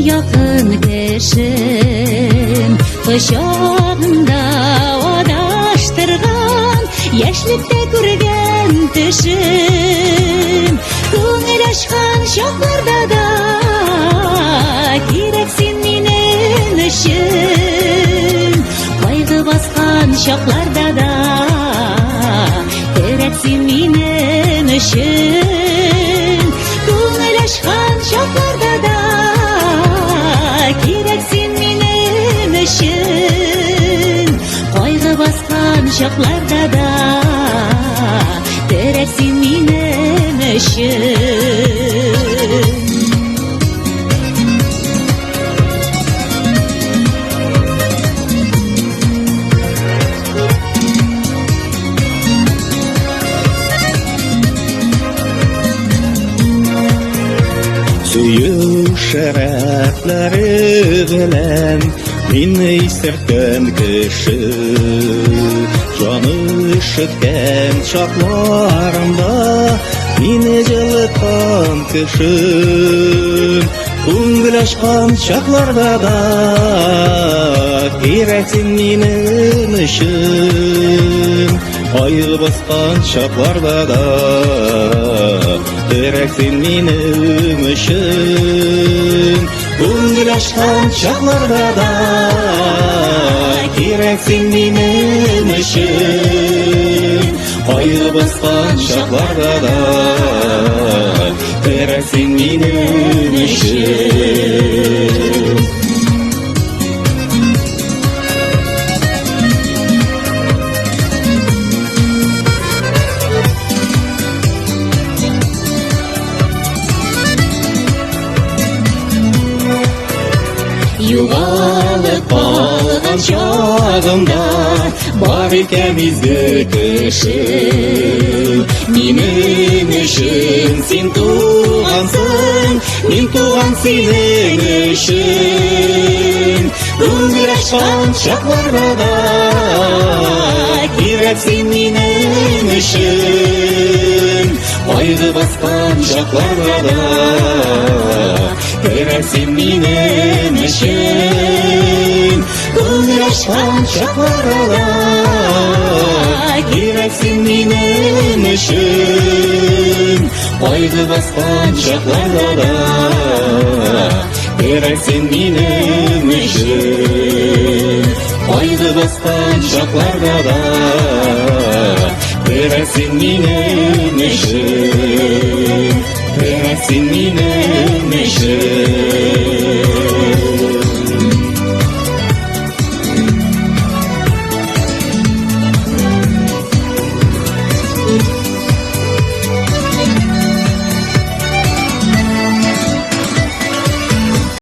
yakın kişim, Kuşağımda adaştırgan, Yaşlıkta görgen tüşüm. Көңіл ашқан шақларда да керексің менің үшін. Қайғы басқан шақларда да керексің менің үшін. Көңіл ашқан шақларда да керексің менің үшін. Қайғы басқан шақларда да керексің менің үшін. Сүйеу шәрәпләре белән мине исерткән кеше, җаны өшеткән чакларымда мине җылыткан кеше. Күңел ачкан чакларда да кирәксең минем өчен. Кайгы баскан чакларда да керексең минем өчен. Күңел ачкан чакларда да керексең минем өчен. Кайгы баскан чакларда да керексең минем өчен. Югалып калган чагымда бар икән изге кеше. Минем өчен син тугансың, мин туган синең өчен. Күңел ачкан чакларда да кирәксең минем өчен. Кайгы баскан чакларда да керексең минем өчен. Күңел ачкан чакларда да керексең минем өчен. Кайгы баскан чакларда да керексең минем өчен. Кайгы баскан чакларда да керексең минем өчен. Керексең минем өчен.